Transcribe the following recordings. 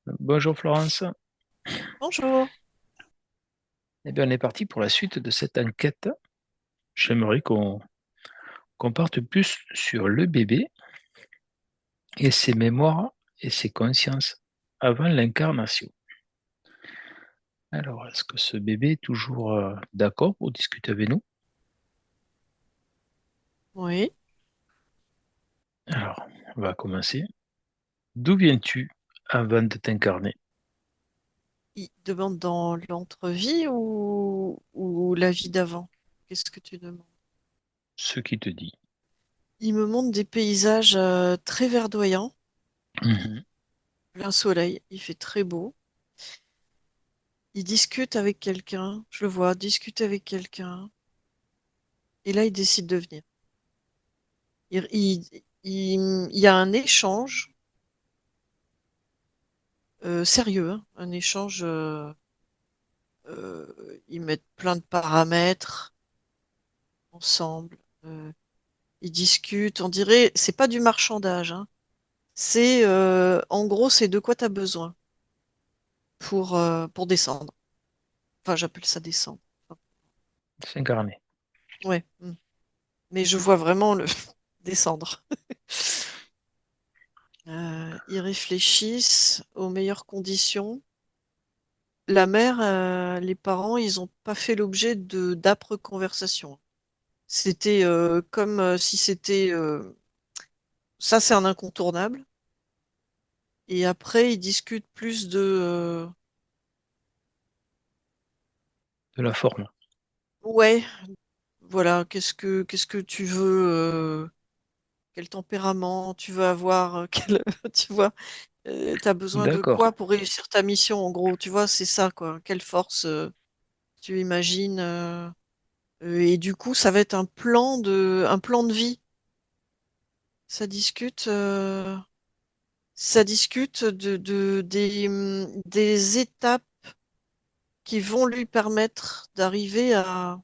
Bonjour Florence. Bonjour. Eh bien, on est parti pour la suite de cette enquête. J'aimerais qu'on parte plus sur le bébé et ses mémoires et ses consciences avant l'incarnation. Alors, est-ce que ce bébé est toujours d'accord pour discuter avec nous? Oui. Alors, on va commencer. D'où viens-tu avant de t'incarner? Il demande dans l'entrevie ou la vie d'avant? Qu'est-ce que tu demandes? Ce qui te dit. Il me montre des paysages très verdoyants, Mhm. plein soleil, il fait très beau. Il discute avec quelqu'un, je le vois discuter avec quelqu'un, et là il décide de venir. Il y a un échange sérieux, hein, un échange. Ils mettent plein de paramètres ensemble. Ils discutent. On dirait, c'est pas du marchandage, hein. C'est en gros, c'est de quoi tu as besoin pour descendre. Enfin, j'appelle ça descendre. Enfin, S'incarner. ouais. Mais je vois vraiment le descendre. Ils réfléchissent aux meilleures conditions. La mère, les parents, ils n'ont pas fait l'objet de d'âpres conversations. C'était comme si c'était ça, c'est un incontournable. Et après, ils discutent plus de De la forme. ouais, voilà, qu'est-ce que tu veux, quel tempérament tu veux avoir, tu vois, t'as besoin de D'accord. quoi pour réussir ta mission, en gros, tu vois, c'est ça, quoi. Quelle force tu imagines, et du coup, ça va être un plan de vie. Ça discute, euh, Ça discute des étapes qui vont lui permettre d'arriver à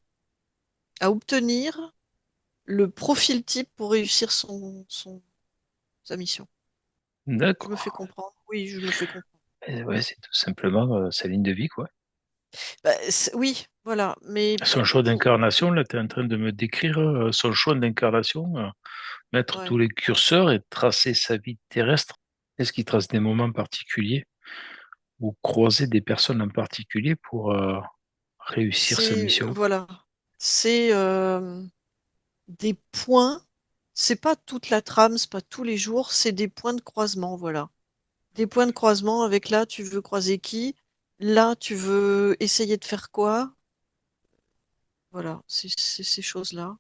obtenir le profil type pour réussir sa mission. Je me D'accord. fais comprendre. Oui, je me fais comprendre. Et ouais, c'est tout simplement sa ligne de vie, quoi. Bah, oui, voilà. Mais Son choix d'incarnation, là, tu es en train de me décrire son choix d'incarnation, mettre tous ouais. les curseurs et tracer sa vie terrestre. Est-ce qu'il trace des moments particuliers ou croiser des personnes en particulier pour réussir sa C'est mission? voilà. C'est des points. C'est pas toute la trame, c'est pas tous les jours, c'est des points de croisement, voilà. Des points de croisement avec là, tu veux croiser qui? Là, tu veux essayer de faire quoi? Voilà, c'est ces choses-là.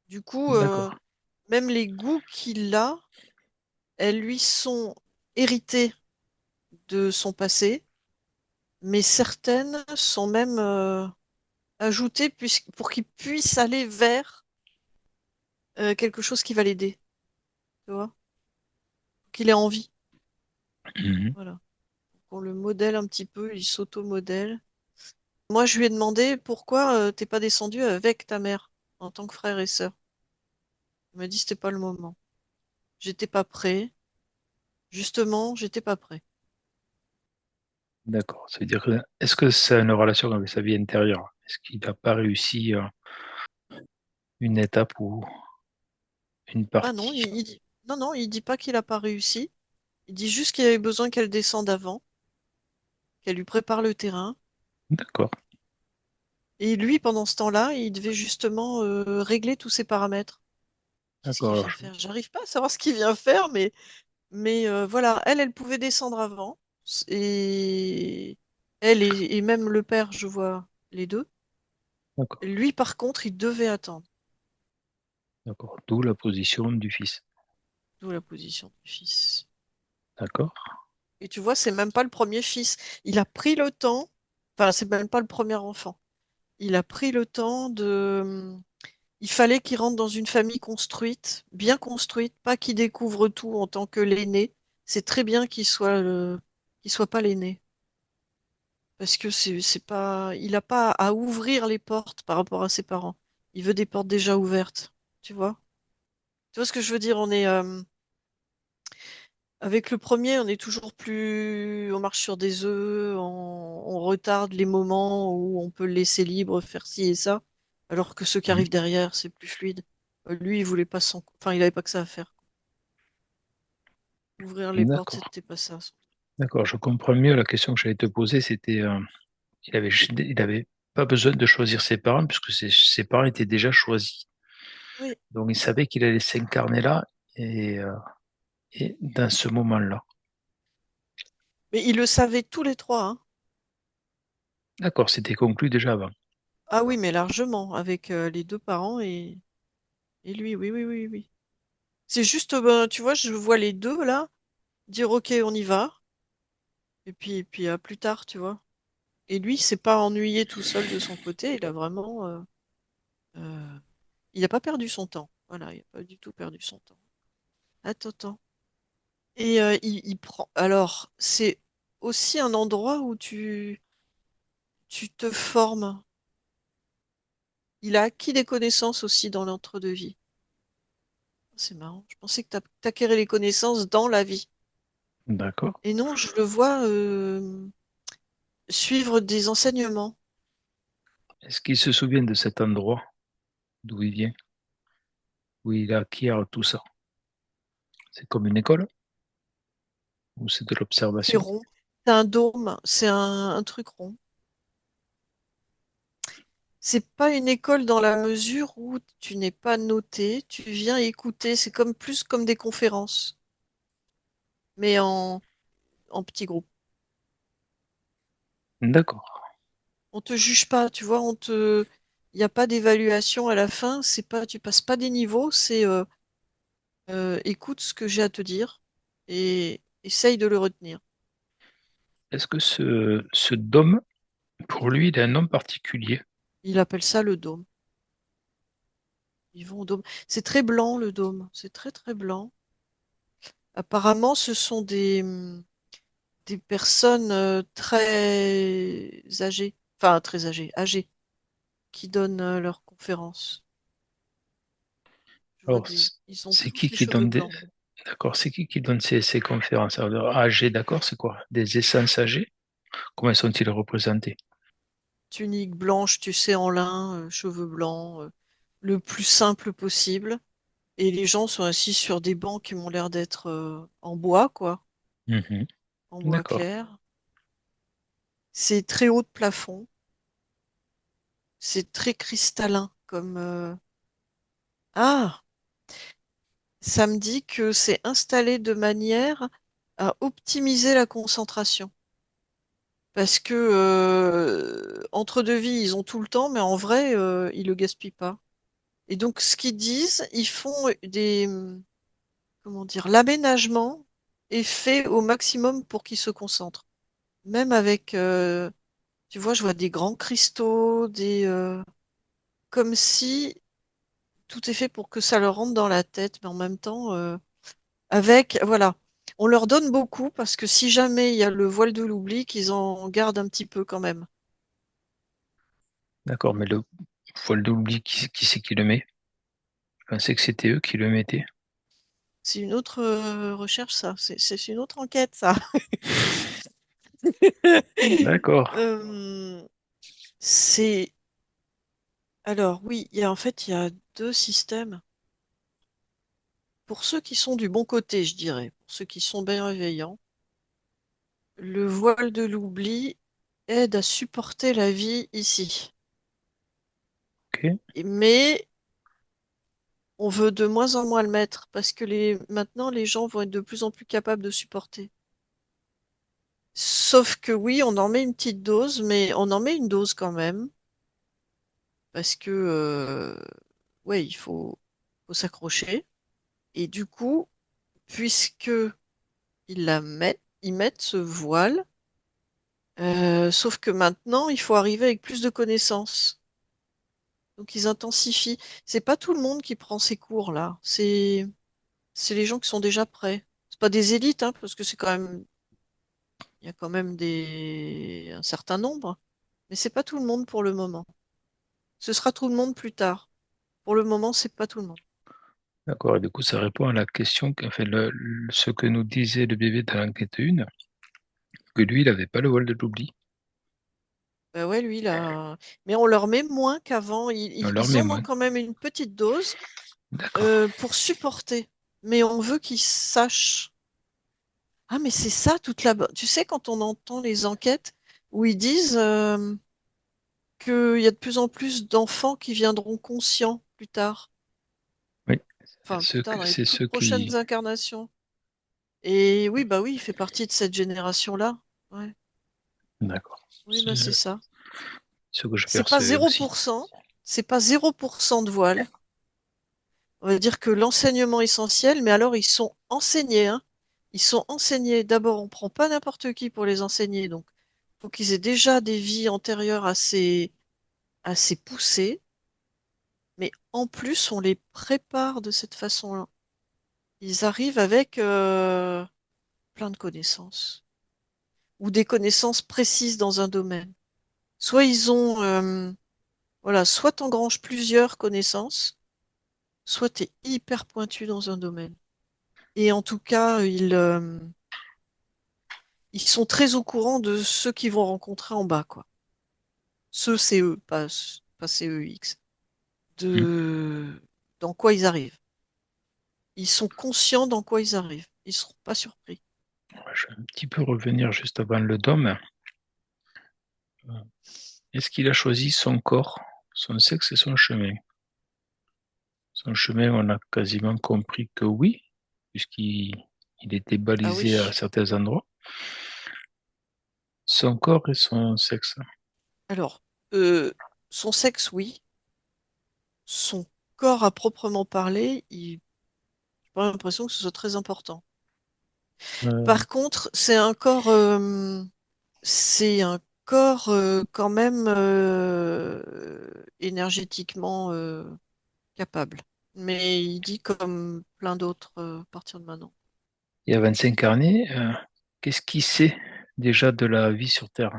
Du coup, D'accord. même les goûts qu'il a, elles lui sont héritées de son passé, mais certaines sont même ajoutées pour qu'il puisse aller vers quelque chose qui va l'aider, tu vois, qu'il ait envie. Mhm. Voilà. On le modèle un petit peu, il s'auto-modèle. Moi, je lui ai demandé pourquoi t'es pas descendu avec ta mère en tant que frère et sœur. Il m'a dit c'était pas le moment. J'étais pas prêt. Justement, j'étais pas prêt. D'accord. Ça veut dire que, est-ce que ça a une relation avec sa vie intérieure? Est-ce qu'il n'a pas réussi une étape ou une Ah non, partie? non, non, il dit pas qu'il a pas réussi. Il dit juste qu'il avait besoin qu'elle descende avant, qu'elle lui prépare le terrain. D'accord. Et lui, pendant ce temps-là, il devait justement régler tous ses paramètres. Qu'est-ce D'accord. qu'il Alors, vient faire? J'arrive pas à savoir ce qu'il vient faire, mais voilà, elle pouvait descendre avant. Et elle et même le père, je vois les deux. d'accord. Lui, par contre, il devait attendre. D'accord. D'où la position du fils. D'où la position du fils. D'accord. Et tu vois, c'est même pas le premier fils. Il a pris le temps, enfin, c'est même pas le premier enfant. Il a pris le temps de. Il fallait qu'il rentre dans une famille construite, bien construite, pas qu'il découvre tout en tant que l'aîné. C'est très bien qu'il soit pas l'aîné. Parce que c'est pas, il a pas à ouvrir les portes par rapport à ses parents. Il veut des portes déjà ouvertes. Tu vois? Tu vois ce que je veux dire? Avec le premier, on est toujours on marche sur des œufs, on retarde les moments où on peut le laisser libre, faire ci et ça, alors que ceux qui Mhm. arrivent derrière, c'est plus fluide. Lui, il voulait pas enfin, il avait pas que ça à faire. Ouvrir les portes, D'accord, c'était pas ça. d'accord, je comprends mieux la question que j'allais te poser, c'était, il avait pas besoin de choisir ses parents puisque ses parents étaient déjà choisis. Oui, Donc il savait qu'il allait s'incarner là et dans ce moment-là. mais ils le savaient tous les trois, hein. D'accord, c'était conclu déjà avant. Ah oui, mais largement, avec les deux parents et lui, oui, oui, oui, oui. C'est juste, ben, tu vois, je vois les deux là, dire ok, on y va, et puis à plus tard, tu vois. Et lui, il s'est pas ennuyé tout seul de son côté, il a vraiment, euh, il n'a pas perdu son temps. Voilà, il n'a pas du tout perdu son temps. Attends, attends. Et il prend. Alors, c'est aussi un endroit où tu te formes. Il a acquis des connaissances aussi dans l'entre-deux-vie. C'est marrant. Je pensais que tu acquérais les connaissances dans la vie. D'accord. Et non, je le vois suivre des enseignements. Est-ce qu'il se souvient de cet endroit d'où il vient, où il acquiert tout ça? C'est comme une école ou c'est de C'est l'observation? rond. C'est un dôme. C'est un truc rond. C'est pas une école dans la mesure où tu n'es pas noté, tu viens écouter. C'est comme plus comme des conférences, mais en petits groupes. D'accord. On te juge pas, tu vois, il n'y a pas d'évaluation à la fin, c'est pas, tu passes pas des niveaux, c'est écoute ce que j'ai à te dire et essaye de le retenir. Est-ce que ce dôme, pour lui, il a un nom particulier? Il appelle ça le dôme. Ils vont au dôme. C'est très blanc le dôme, c'est très très blanc. Apparemment, ce sont des personnes très âgées, enfin très âgées, qui donnent leurs conférences. Je vois Alors, des, ils ont c'est tous qui les qui cheveux donne blancs. d'accord, c'est qui donne ces conférences? Alors, AG, d'accord, c'est quoi? Des essences AG? Comment sont-ils représentés? Tunique blanche, tu sais, en lin, cheveux blancs, le plus simple possible. Et les gens sont assis sur des bancs qui m'ont l'air d'être en bois, quoi, Mhm. en bois D'accord. clair. C'est très haut de plafond, c'est très cristallin comme. Ah, ça me dit que c'est installé de manière à optimiser la concentration. Parce que entre deux vies, ils ont tout le temps, mais en vrai, ils le gaspillent pas. Et donc, ce qu'ils disent, ils font comment dire, l'aménagement est fait au maximum pour qu'ils se concentrent. Même avec, tu vois, je vois des grands cristaux, comme si tout est fait pour que ça leur rentre dans la tête, mais en même temps, voilà. On leur donne beaucoup parce que si jamais il y a le voile de l'oubli, qu'ils en gardent un petit peu quand même. D'accord, mais le voile d'oubli, qui c'est qui le met? Je pensais que c'était eux qui le mettaient. C'est une autre recherche, ça. C'est une autre enquête, ça. D'accord. Euh, c'est Alors oui, il y a deux systèmes. Pour ceux qui sont du bon côté, je dirais, pour ceux qui sont bienveillants, le voile de l'oubli aide à supporter la vie ici. Ok. Mais on veut de moins en moins le mettre parce que maintenant les gens vont être de plus en plus capables de supporter. Sauf que oui, on en met une petite dose, mais on en met une dose quand même parce que ouais, faut s'accrocher. Et du coup, puisque ils mettent ce voile. Sauf que maintenant, il faut arriver avec plus de connaissances. Donc ils intensifient. C'est pas tout le monde qui prend ces cours-là. C'est les gens qui sont déjà prêts. C'est pas des élites, hein, parce que il y a quand même un certain nombre. Mais c'est pas tout le monde pour le moment. Ce sera tout le monde plus tard. Pour le moment, c'est pas tout le monde. D'accord, et du coup, ça répond à la question, enfin, ce que nous disait le bébé dans l'enquête 1, que lui, il n'avait pas le vol de l'oubli. Bah ouais, lui, là. Mais on leur met moins qu'avant. On leur Ils met en ont moins. quand même une petite dose D'accord. pour supporter. Mais on veut qu'ils sachent. Ah, mais c'est ça toute la. Tu sais, quand on entend les enquêtes où ils disent qu'il y a de plus en plus d'enfants qui viendront conscients plus tard. Oui, Enfin, plus tard, dans les c'est toutes ceux prochaines qui, incarnations. Et oui, bah oui, il fait partie de cette génération-là. Ouais. d'accord, Oui, bah c'est ça. ce que je C'est pas percevais aussi. 0%. C'est pas 0% de voile. On va dire que l'enseignement essentiel, mais alors ils sont enseignés, hein. Ils sont enseignés. D'abord, on prend pas n'importe qui pour les enseigner, donc faut qu'ils aient déjà des vies antérieures assez poussées, mais en plus, on les prépare de cette façon-là. Ils arrivent avec plein de connaissances, ou des connaissances précises dans un domaine. Soit ils ont, voilà, soit t'engranges plusieurs connaissances, soit tu es hyper pointu dans un domaine. Et en tout cas, ils sont très au courant de ceux qu'ils vont rencontrer en bas, quoi. Ceux, c'est eux, pas CEX. Hmm. De dans quoi ils arrivent. Ils sont conscients dans quoi ils arrivent. Ils seront pas surpris. Je vais un petit peu revenir juste avant le dôme. Est-ce qu'il a choisi son corps, son sexe et son chemin? Son chemin, on a quasiment compris que oui, puisqu'il était Ah balisé à oui. certains endroits. Son corps et son sexe. Alors, son sexe, oui. Son corps à proprement parler, j'ai pas l'impression que ce soit très important. Euh, Par contre, c'est un corps quand même énergétiquement capable. Mais il dit comme plein d'autres à partir de maintenant. il y a 25 années, qu'est-ce qu'il sait déjà de la vie sur Terre?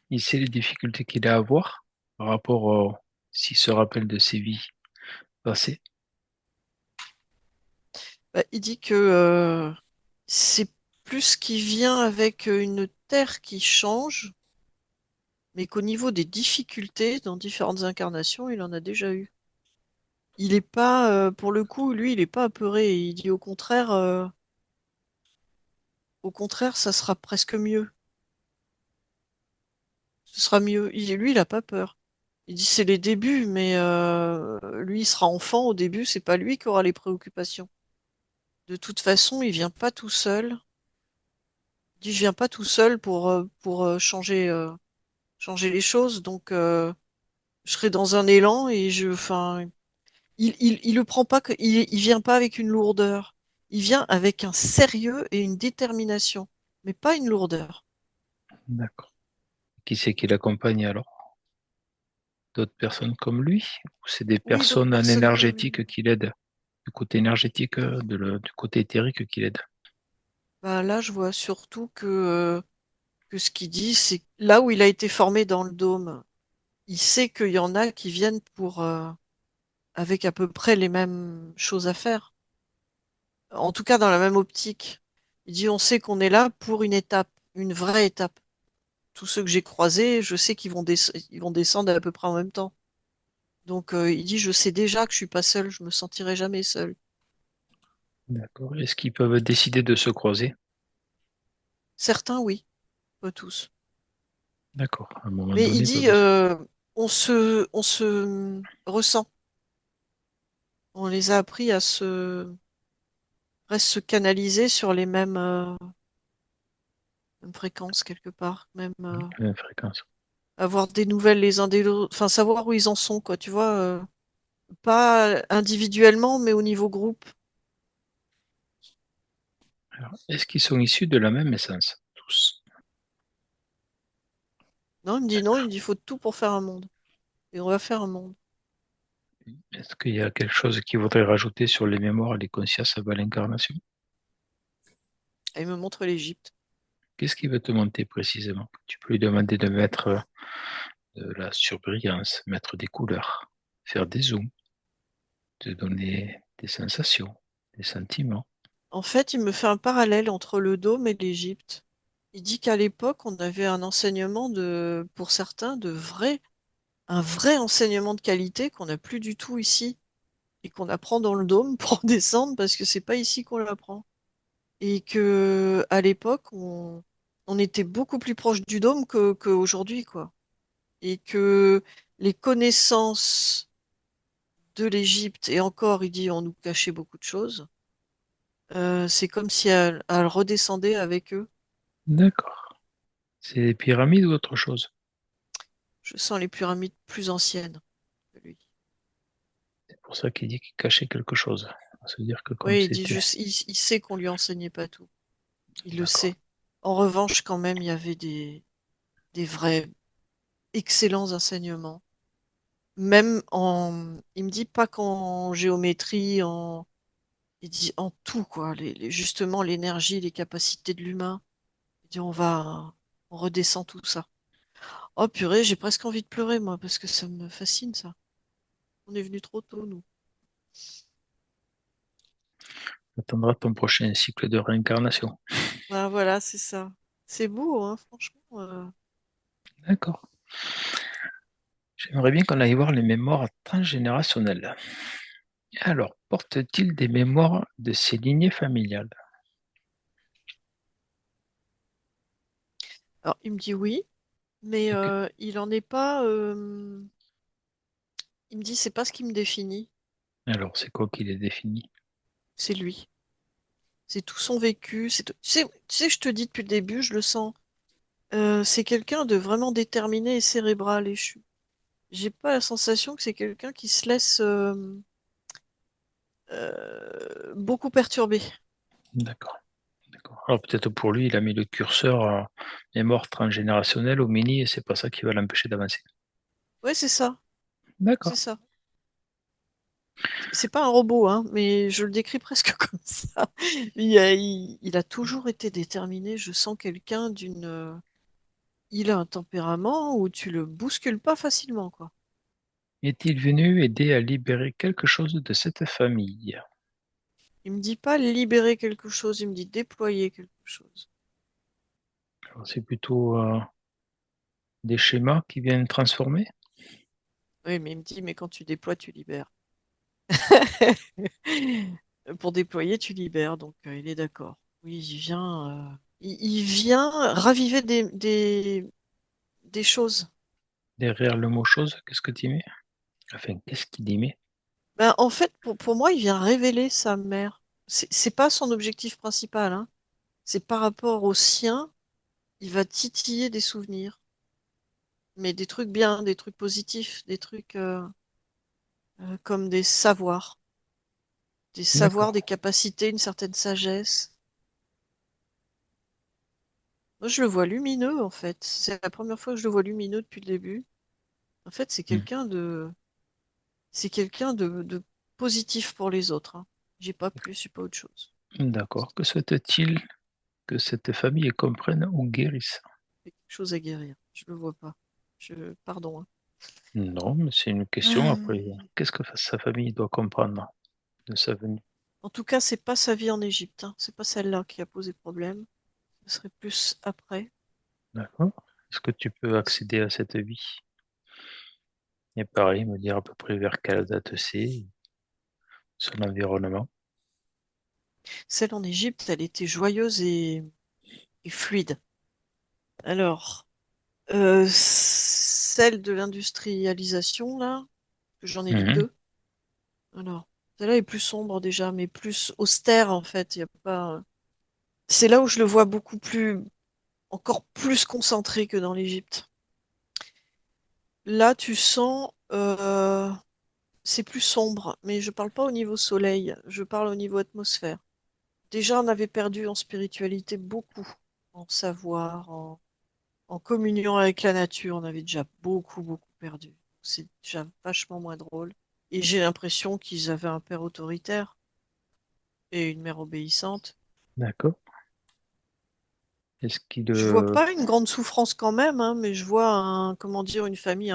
Il sait les difficultés qu'il a à avoir par rapport s'il se rappelle de ses vies passées. Bah, il dit que c'est plus qui vient avec une terre qui change, mais qu'au niveau des difficultés dans différentes incarnations, il en a déjà eu. Il est pas, pour le coup, lui, il est pas apeuré. Il dit au contraire, ça sera presque mieux. Ce sera mieux. Lui, il a pas peur. Il dit c'est les débuts, mais lui, il sera enfant au début, c'est pas lui qui aura les préoccupations. De toute façon, il vient pas tout seul. Il dit je viens pas tout seul pour changer les choses, donc je serai dans un élan et enfin, il le prend pas il vient pas avec une lourdeur. Il vient avec un sérieux et une détermination, mais pas une lourdeur. D'accord. Qui c'est qui l'accompagne alors? D'autres personnes comme lui? Ou c'est des Oui, d'autres personnes en personnes comme lui. énergétique qui l'aident? Du côté énergétique, du côté éthérique qui l'aident? Bah, là, je vois surtout que ce qu'il dit, c'est que là où il a été formé dans le dôme, il sait qu'il y en a qui viennent avec à peu près les mêmes choses à faire. En tout cas, dans la même optique. Il dit, on sait qu'on est là pour une étape, une vraie étape. Tous ceux que j'ai croisés, je sais ils vont descendre à peu près en même temps. Donc, il dit, je sais déjà que je suis pas seul, je me sentirai jamais seul. D'accord. Est-ce qu'ils peuvent décider de se croiser? Certains, oui, pas tous. D'accord. À un moment Mais il donné, ils dit, peuvent. on se ressent. On les a appris à presque se canaliser sur les mêmes fréquences quelque part, même Fréquence. avoir des nouvelles les uns des autres, enfin savoir où ils en sont, quoi, tu vois, pas individuellement, mais au niveau groupe. Alors, est-ce qu'ils sont issus de la même essence? Tous. Non, il me dit non, il me dit faut tout pour faire un monde. Et on va faire un monde. Est-ce qu'il y a quelque chose qu'il voudrait rajouter sur les mémoires et les consciences avant l'incarnation? Et il me montre l'Égypte. Qu'est-ce qu'il veut te montrer précisément? Tu peux lui demander de mettre de la surbrillance, mettre des couleurs, faire des zooms, te donner. des sensations, des sentiments. En fait, il me fait un parallèle entre le dôme et l'Égypte. Il dit qu'à l'époque, on avait un enseignement pour certains, un vrai enseignement de qualité qu'on n'a plus du tout ici et qu'on apprend dans le dôme pour descendre parce que c'est pas ici qu'on l'apprend. Et que à l'époque, on était beaucoup plus proche du dôme qu'aujourd'hui, quoi. Et que les connaissances de l'Égypte, et encore, il dit, on nous cachait beaucoup de choses. C'est comme si elle redescendait avec eux. D'accord. C'est des pyramides ou autre chose? Je sens les pyramides plus anciennes que lui. C'est pour ça qu'il dit qu'il cachait quelque chose. Ça veut dire que comme Oui, il dit, c'était... il sait qu'on lui enseignait pas tout. Il le D'accord. sait. En revanche, quand même, il y avait des vrais excellents enseignements. Il me dit pas qu'en géométrie, il dit en tout, quoi. Justement, l'énergie, les capacités de l'humain. Il dit, on redescend tout ça. Oh purée, j'ai presque envie de pleurer, moi, parce que ça me fascine, ça. On est venu trop tôt, nous. Attendra ton prochain cycle de réincarnation. Ben voilà, c'est ça. C'est beau, hein, franchement. D'accord. J'aimerais bien qu'on aille voir les mémoires transgénérationnelles. Alors, porte-t-il des mémoires de ces lignées familiales? Alors, il me dit oui, mais Ok. il en est pas. Il me dit, c'est pas ce qui me définit, Alors, c'est quoi qui les définit? c'est lui. C'est tout son vécu. Tu sais, je te dis depuis le début, je le sens. C'est quelqu'un de vraiment déterminé et cérébral. J'ai pas la sensation que c'est quelqu'un qui se laisse beaucoup perturber. D'accord. D'accord. Alors, peut-être pour lui, il a mis le curseur mémoire transgénérationnelle au mini et c'est pas ça qui va l'empêcher d'avancer. Ouais, c'est ça. C'est D'accord. ça. C'est pas un robot, hein, mais je le décris presque comme ça. Il a toujours été déterminé. Je sens quelqu'un il a un tempérament où tu le bouscules pas facilement, quoi. Est-il venu aider à libérer quelque chose de cette famille? Il me dit pas libérer quelque chose, il me dit déployer quelque chose. Alors, c'est plutôt des schémas qui viennent transformer? Oui, mais il me dit, mais quand tu déploies, tu libères. Pour déployer, tu libères, donc il est d'accord. Oui, il vient raviver des choses. Derrière le mot chose, qu'est-ce que tu y mets? Enfin, qu'est-ce qu'il y met? Ben, en fait, pour moi, il vient révéler sa mère. C'est pas son objectif principal, hein. C'est par rapport au sien, il va titiller des souvenirs. Mais des trucs bien, des trucs positifs, des trucs comme des savoirs, D'accord. des capacités, une certaine sagesse. Moi, je le vois lumineux, en fait. C'est la première fois que je le vois lumineux depuis le début. En fait, Hmm. c'est quelqu'un de positif pour les autres, hein. J'ai pas plus, j'ai pas autre chose. D'accord. Que souhaite-t-il que cette famille comprenne ou guérisse? J'ai quelque chose à guérir. Je le vois pas. Pardon, hein. Non, mais c'est une question. Après, Euh, qu'est-ce que sa famille doit comprendre de sa venue? En tout cas, c'est pas sa vie en Égypte, hein. C'est pas celle-là qui a posé problème. Ce serait plus après. D'accord. Est-ce que tu peux accéder à cette vie? Et pareil, me dire à peu près vers quelle date c'est, son environnement. Celle en Égypte, elle était joyeuse et fluide. Alors, celle de l'industrialisation, là, que j'en ai vu Mhm. deux. Alors, celle-là est plus sombre déjà, mais plus austère en fait. Il y a pas... C'est là où je le vois encore plus concentré que dans l'Égypte. Là, tu sens, c'est plus sombre, mais je parle pas au niveau soleil, je parle au niveau atmosphère. Déjà, on avait perdu en spiritualité beaucoup, en savoir, en communion avec la nature, on avait déjà beaucoup perdu. C'est déjà vachement moins drôle. Et j'ai l'impression qu'ils avaient un père autoritaire et une mère obéissante. D'accord. Est-ce qu'il Je vois pas une grande souffrance quand même, hein, mais je vois comment dire, une famille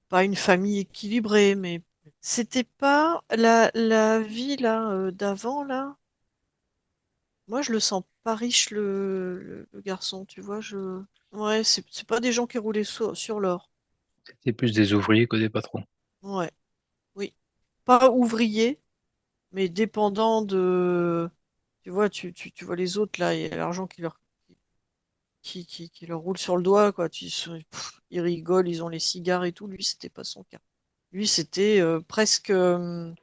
pas une famille équilibrée, mais C'était pas la vie là d'avant là. Moi, je le sens pas riche le garçon, tu vois. Ouais, c'est pas des gens qui roulaient sur l'or. C'était plus des ouvriers que des patrons. Ouais, oui. Pas ouvrier, mais dépendant de. Tu vois, tu vois les autres là, il y a l'argent qui leur roule sur le doigt, quoi. Ils rigolent, ils ont les cigares et tout. Lui, c'était pas son cas. Lui, c'était presque à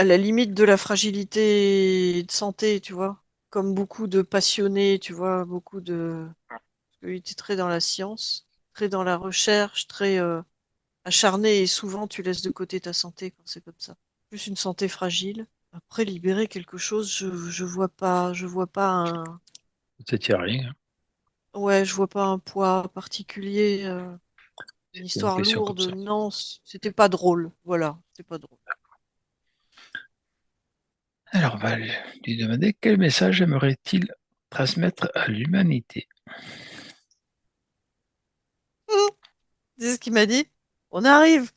la limite de la fragilité de santé, tu vois. Comme beaucoup de passionnés, tu vois, beaucoup de. Parce que lui était très dans la science, très dans la recherche, très acharné, et souvent tu laisses de côté ta santé quand c'est comme ça. Plus une santé fragile. Après, libérer quelque chose, je vois pas Peut-être y a rien, hein. ouais, je vois pas un poids particulier, une C'était une histoire question comme lourde. ça. Non, c'était pas drôle. Voilà, c'était pas drôle. Alors, on va lui demander quel message aimerait-il transmettre à l'humanité. C'est ce qu'il m'a dit. On arrive.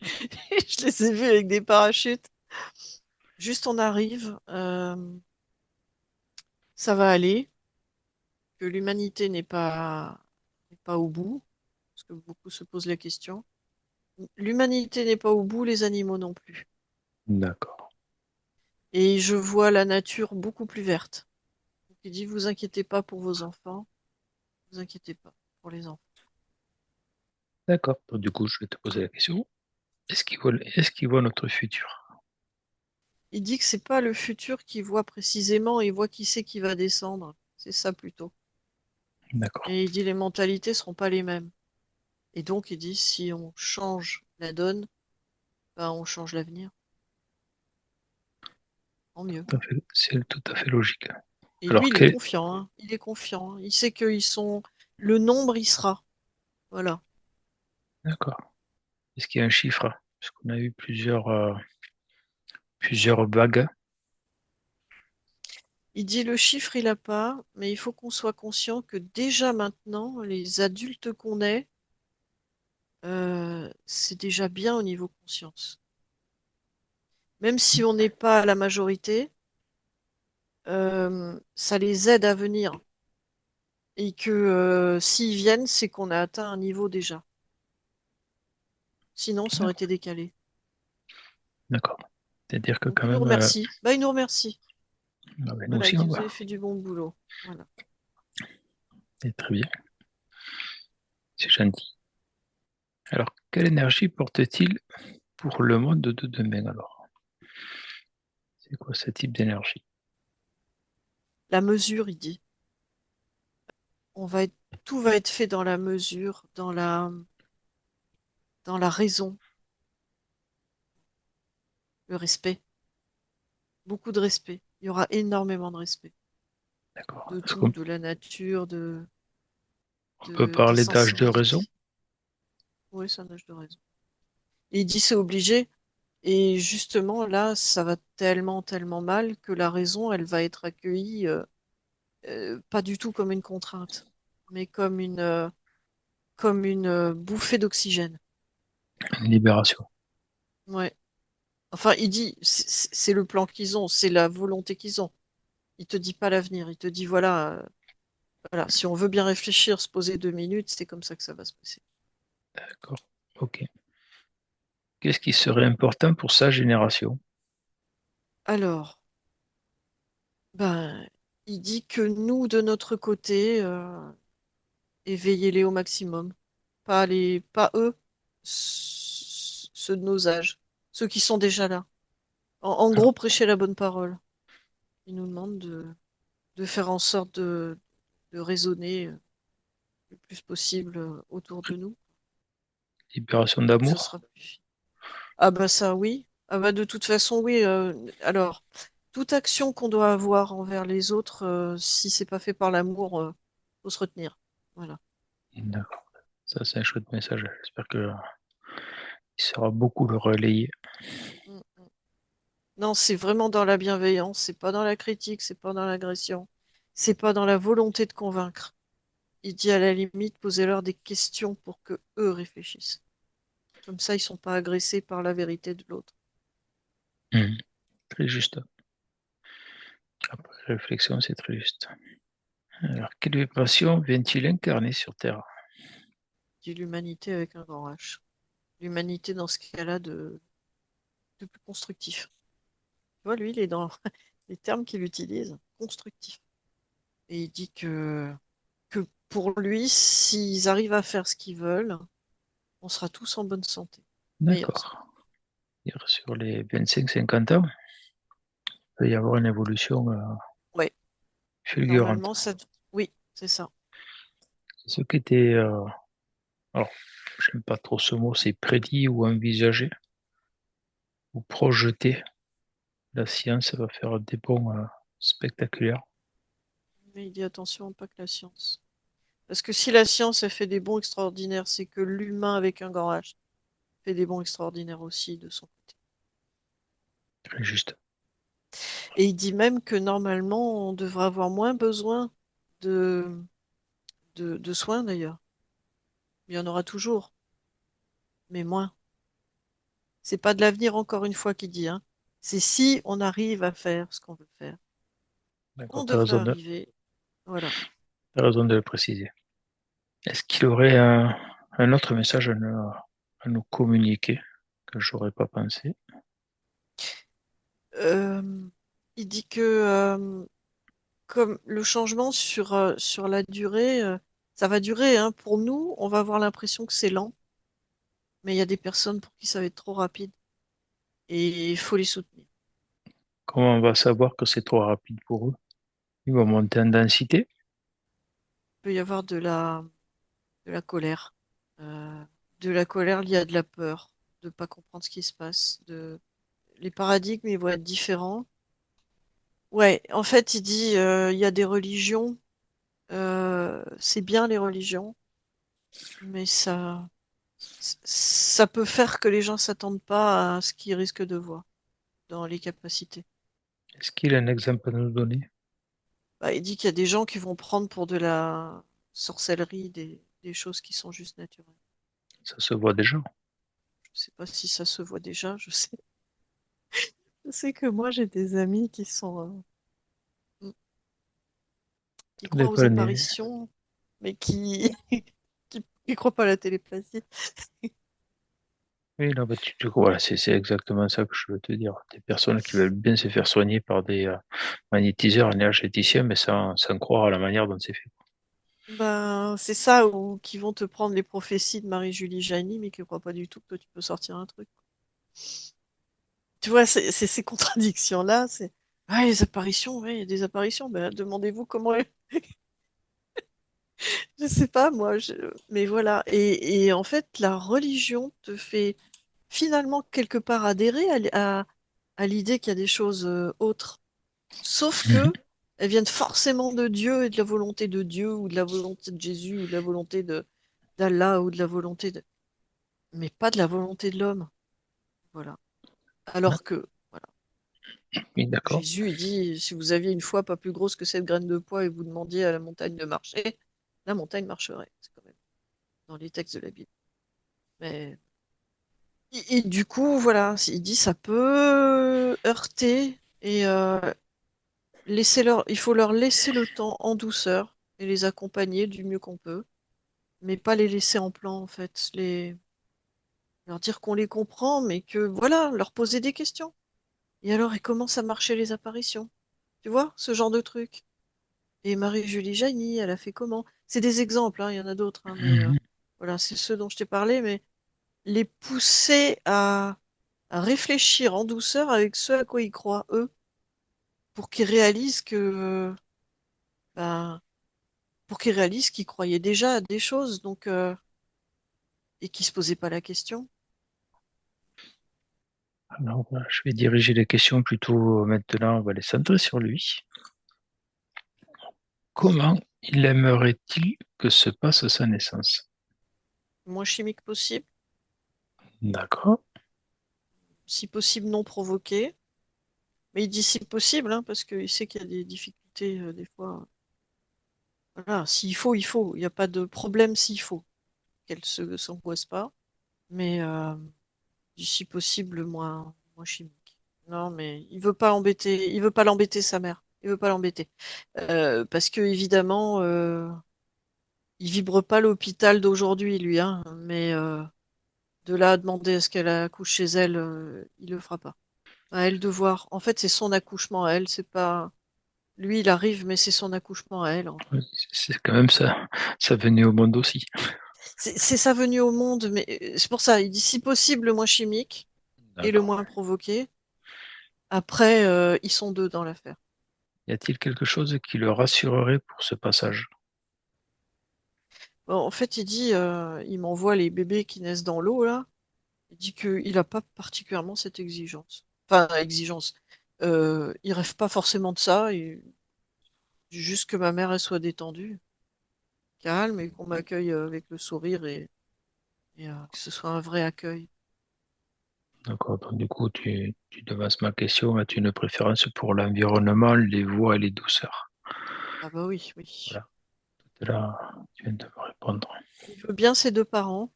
Je les ai vus avec des parachutes. Juste, on arrive. Ça va aller. Que l'humanité n'est pas au bout, parce que beaucoup se posent la question. L'humanité n'est pas au bout, les animaux non plus. D'accord. Et je vois la nature beaucoup plus verte. Donc, il dit, vous inquiétez pas pour vos enfants, vous inquiétez pas pour les enfants. D'accord. Donc, du coup, je vais te poser la question. Est-ce qu'il voit notre futur? Il dit que c'est pas le futur qu'il voit précisément, il voit qui c'est qui va descendre. C'est ça plutôt. D'accord. Et il dit les mentalités seront pas les mêmes. Et donc il dit si on change la donne, ben, on change l'avenir. En mieux. C'est tout à fait logique. Et lui, Alors, il est confiant, hein. Il est confiant, hein. Il sait qu'ils sont. Le nombre, il sera. Voilà. d'accord. Est-ce qu'il y a un chiffre? Parce qu'on a eu plusieurs vagues. Il dit le chiffre, il a pas, mais il faut qu'on soit conscient que déjà maintenant, les adultes qu'on est, c'est déjà bien au niveau conscience. Même si on n'est pas à la majorité, ça les aide à venir. Et que s'ils viennent, c'est qu'on a atteint un niveau déjà. Sinon, ça aurait été décalé. D'accord. C'est-à-dire que Donc quand il nous même, remercie. Bah, il nous remercie. ah ben, nous Voilà, il aussi, on dit vous va. avez fait du bon boulot. Voilà. C'est très bien. C'est gentil. Alors, quelle énergie porte-t-il pour le monde de demain alors? C'est quoi ce type d'énergie? La mesure, il dit. On va être, tout va être fait dans la mesure, dans la raison, le respect. Beaucoup de respect. Il y aura énormément de respect. D'accord. De Est-ce tout, qu'on de la nature, peut des parler d'âge de raison? sensibilités. Oui, c'est un âge de raison. Et il dit c'est obligé. Et justement, là, ça va tellement, tellement mal que la raison, elle va être accueillie, pas du tout comme une contrainte, mais comme une bouffée d'oxygène. Une libération. Ouais. Enfin, il dit, c'est le plan qu'ils ont, c'est la volonté qu'ils ont. Il te dit pas l'avenir, il te dit voilà, voilà, si on veut bien réfléchir, se poser 2 minutes, c'est comme ça que ça va se passer. D'accord. Ok. Qu'est-ce qui serait important pour sa génération? Alors, ben, il dit que nous, de notre côté, éveillez-les au maximum. Pas eux, ceux de nos âges, ceux qui sont déjà là. En Alors, gros, prêcher la bonne parole. Il nous demande de faire en sorte de raisonner le plus possible autour de nous. libération Donc ce d'amour? sera plus. Ah bah ça oui. Ah bah de toute façon oui. Alors, toute action qu'on doit avoir envers les autres, si c'est pas fait par l'amour, faut se retenir. Voilà. D'accord. Ça, c'est un chouette message. J'espère qu'il sera beaucoup le relayer. Mm, mm. Non, c'est vraiment dans la bienveillance, c'est pas dans la critique, c'est pas dans l'agression, c'est pas dans la volonté de convaincre. Il dit à la limite, posez-leur des questions pour que eux réfléchissent. Comme ça, ils sont pas agressés par la vérité de l'autre. Mhm. Très juste. Après réflexion, c'est très juste. Alors, quelle vibration vient-il incarner sur Terre? Dit l'humanité avec un grand H. L'humanité dans ce cas-là de plus constructif. Tu vois, lui, il est dans les termes qu'il utilise, constructif. Et il dit que pour lui, s'ils arrivent à faire ce qu'ils veulent, on sera tous en bonne santé, meilleure santé. D'accord. Dire sur les 25-50 ans, il peut y avoir une évolution Ouais, fulgurante. normalement, ça. Oui, c'est ça. C'est ce qui était, alors, j'aime pas trop ce mot, c'est prédit ou envisagé ou projeté. La science va faire des bons spectaculaires. Mais il dit attention, pas que la science. Parce que si la science, elle fait des bons extraordinaires, c'est que l'humain avec un grand H fait des bons extraordinaires aussi de son côté. Très juste. Et il dit même que normalement, on devrait avoir moins besoin de, de soins d'ailleurs. Il y en aura toujours, mais moins. C'est pas de l'avenir encore une fois qu'il dit, hein. C'est si on arrive à faire ce qu'on veut faire. On D'accord, devrait arriver. Voilà. t'as raison de le préciser. Est-ce qu'il aurait un autre message à nous communiquer que j'aurais pas pensé? Euh, il dit que comme le changement sur la durée, ça va durer, hein. Pour nous, on va avoir l'impression que c'est lent, mais il y a des personnes pour qui ça va être trop rapide et il faut les soutenir. Comment on va savoir que c'est trop rapide pour eux? Ils vont monter en densité. Il peut y avoir de la colère. De la colère liée à de la peur, de ne pas comprendre ce qui se passe. Les paradigmes, ils vont être différents. Ouais, en fait, il dit, il y a des religions, c'est bien les religions, mais ça peut faire que les gens s'attendent pas à ce qu'ils risquent de voir dans les capacités. Est-ce qu'il a un exemple à nous donner? Bah, il dit qu'il y a des gens qui vont prendre pour de la sorcellerie des choses qui sont juste naturelles. Ça se voit déjà. Je sais pas si ça se voit déjà, je sais que moi j'ai des amis qui Tout croient aux dépend des- apparitions, mais qui croient pas à la télépathie. Oui, non, bah, voilà, c'est exactement ça que je veux te dire. Des personnes qui veulent bien se faire soigner par des magnétiseurs énergéticiens, mais sans croire à la manière dont c'est fait. Ben, c'est ça, ou qui vont te prendre les prophéties de Marie-Julie Jany, mais qui ne croient pas du tout que tu peux sortir un truc. Tu vois, c'est ces contradictions-là, c'est ah, les apparitions, ouais, il y a des apparitions, ben, demandez-vous comment. Je sais pas, moi, mais voilà. Et en fait, la religion te fait finalement quelque part adhérer à l'idée qu'il y a des choses autres. Sauf Mhm. que elles viennent forcément de Dieu et de la volonté de Dieu ou de la volonté de Jésus ou de la volonté d'Allah ou de la volonté de... Mais pas de la volonté de l'homme. Voilà. Ouais, Alors que, voilà, oui, d'accord. Jésus il dit, si vous aviez une foi pas plus grosse que cette graine de pois et vous demandiez à la montagne de marcher, la montagne marcherait. C'est quand même dans les textes de la Bible. Mais et du coup, voilà, il dit ça peut heurter et il faut leur laisser le temps en douceur et les accompagner du mieux qu'on peut, mais pas les laisser en plan en fait, leur dire qu'on les comprend, mais que voilà, leur poser des questions. Et alors, et comment ça marchait les apparitions? Tu vois, ce genre de truc. Et Marie-Julie Jany, elle a fait comment? C'est des exemples, hein, il y en a d'autres, hein, mais Mhm. voilà, c'est ceux dont je t'ai parlé, mais les pousser à réfléchir en douceur avec ce à quoi ils croient, eux, pour qu'ils réalisent ben, pour qu'ils réalisent qu'ils croyaient déjà à des choses, donc, et qu'ils se posaient pas la question. Alors, voilà, je vais diriger les questions plutôt maintenant, on va les centrer sur lui. Comment il aimerait-il que se passe sa naissance? Moins chimique possible, D'accord. si possible non provoqué. Mais il dit si possible, hein, parce qu'il sait qu'il y a des difficultés des fois. Voilà, s'il faut, il faut. Il n'y a pas de problème s'il faut. Qu'elle se s'angoisse pas. mais si possible moins chimique. Non, mais il veut pas l'embêter sa mère. Il veut pas l'embêter. Parce que évidemment, il vibre pas l'hôpital d'aujourd'hui, lui, hein, mais de là à demander à ce qu'elle accouche chez elle, il le fera pas. À elle de voir. En fait, c'est son accouchement à elle, c'est pas. Lui, il arrive, mais c'est son accouchement à elle, en fait. C'est quand même ça, ça venait au monde aussi. C'est sa venue au monde, mais c'est pour ça, il dit si possible le moins chimique et le D'accord. moins provoqué. Après, ils sont deux dans l'affaire. Y a-t-il quelque chose qui le rassurerait pour ce passage? Bon, en fait, il m'envoie les bébés qui naissent dans l'eau, là. Il dit qu'il n'a pas particulièrement cette exigence. Enfin, exigence. Il rêve pas forcément de ça. Il dit juste que ma mère, elle soit détendue, calme, et qu'on m'accueille avec le sourire et que ce soit un vrai accueil. D'accord. Donc, du coup, tu devances ma question. As-tu une préférence pour l'environnement, les voix et les douceurs? Ah bah oui, oui. Voilà. Là, tu viens de me répondre. Il veut bien ses deux parents,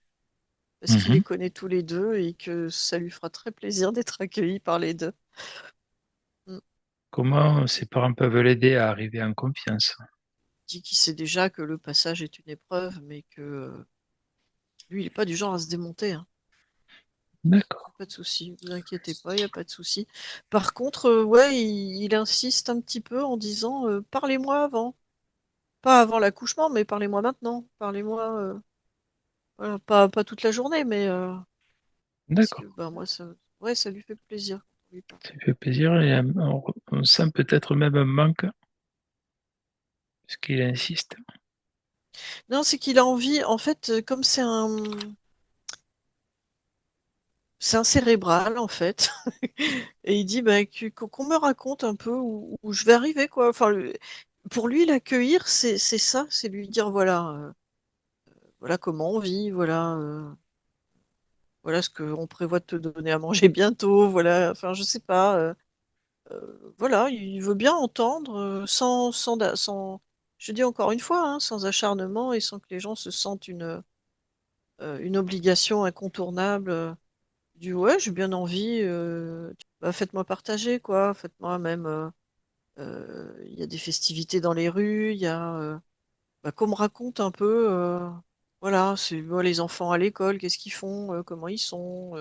parce qu'il les Mhm. connaît tous les deux et que ça lui fera très plaisir d'être accueilli par les deux. Mm. Comment ses parents peuvent l'aider à arriver en confiance? Il dit qu'il sait déjà que le passage est une épreuve, mais que lui, il n'est pas du genre à se démonter, hein. D'accord. Pas de souci, vous inquiétez pas, il n'y a pas de souci. Par contre, ouais, il insiste un petit peu en disant parlez-moi avant. Pas avant l'accouchement, mais parlez-moi maintenant. Parlez-moi, voilà, pas toute la journée, mais parce que D'accord. bah, moi, ouais, ça lui fait plaisir quand on lui parle. Ça fait plaisir et on sent peut-être même un manque parce qu'il insiste. Non, c'est qu'il a envie, en fait, comme c'est un cérébral, en fait. Et il dit bah, qu'on me raconte un peu où je vais arriver, quoi. Enfin, pour lui, l'accueillir, c'est ça, c'est lui dire voilà, voilà comment on vit, voilà ce qu'on prévoit de te donner à manger bientôt, voilà, enfin, je sais pas, voilà, il veut bien entendre je dis encore une fois, hein, sans acharnement et sans que les gens se sentent une obligation incontournable. Du ouais, j'ai bien envie, bah, faites-moi partager, quoi, faites-moi même. Il y a des festivités dans les rues, il y a bah, qu'on me raconte un peu, voilà, c'est bon, les enfants à l'école, qu'est-ce qu'ils font, comment ils sont,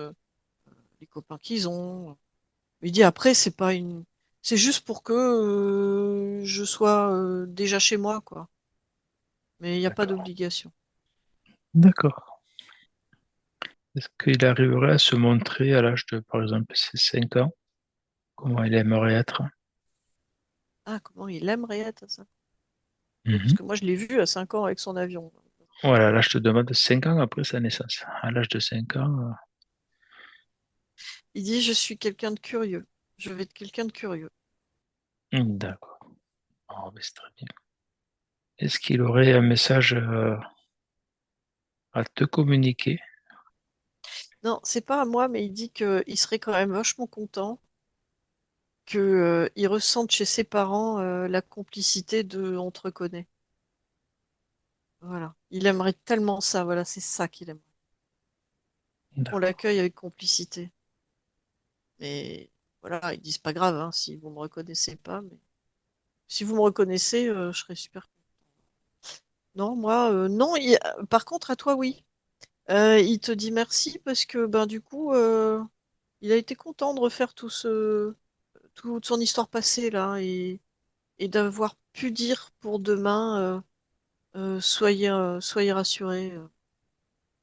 les copains qu'ils ont. Il dit après, c'est juste pour que je sois déjà chez moi, quoi. Mais il n'y a pas D'accord. d'obligation. D'accord. Est-ce qu'il arriverait à se montrer à l'âge de, par exemple, ses 5 ans, comment il aimerait être? Ah, comment il aimerait être ça? Oui, parce Mhm. que moi, je l'ai vu à 5 ans avec son avion. Voilà, là, je te demande 5 ans après sa naissance. À l'âge de 5 ans, Il dit, je suis quelqu'un de curieux. Je vais être quelqu'un de curieux. d'accord. Oh, mais c'est très bien. Est-ce qu'il aurait un message à te communiquer? Non, c'est pas à moi, mais il dit qu'il serait quand même vachement content que, il ressente chez ses parents la complicité de on te reconnaît. Voilà. Il aimerait tellement ça, voilà, c'est ça qu'il aime. Qu'on D'accord. l'accueille avec complicité. Mais voilà, ils disent pas grave, hein, si vous me reconnaissez pas, mais si vous me reconnaissez, je serais super content. Non, moi, non, par contre, à toi, oui. Il te dit merci parce que ben du coup, il a été content de refaire toute son histoire passée là et d'avoir pu dire pour demain, soyez rassurés.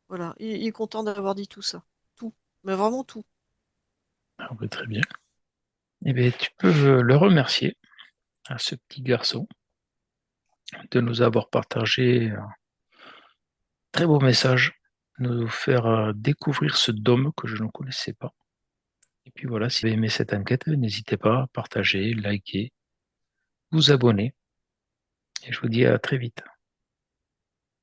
Voilà, il est content d'avoir dit tout ça. Tout. Mais vraiment tout. Ah oui, très bien. Eh bien, tu peux le remercier à ce petit garçon de nous avoir partagé un très beau message, de nous faire découvrir ce dôme que je ne connaissais pas. Et puis voilà, si vous avez aimé cette enquête, n'hésitez pas à partager, liker, vous abonner. Et je vous dis à très vite.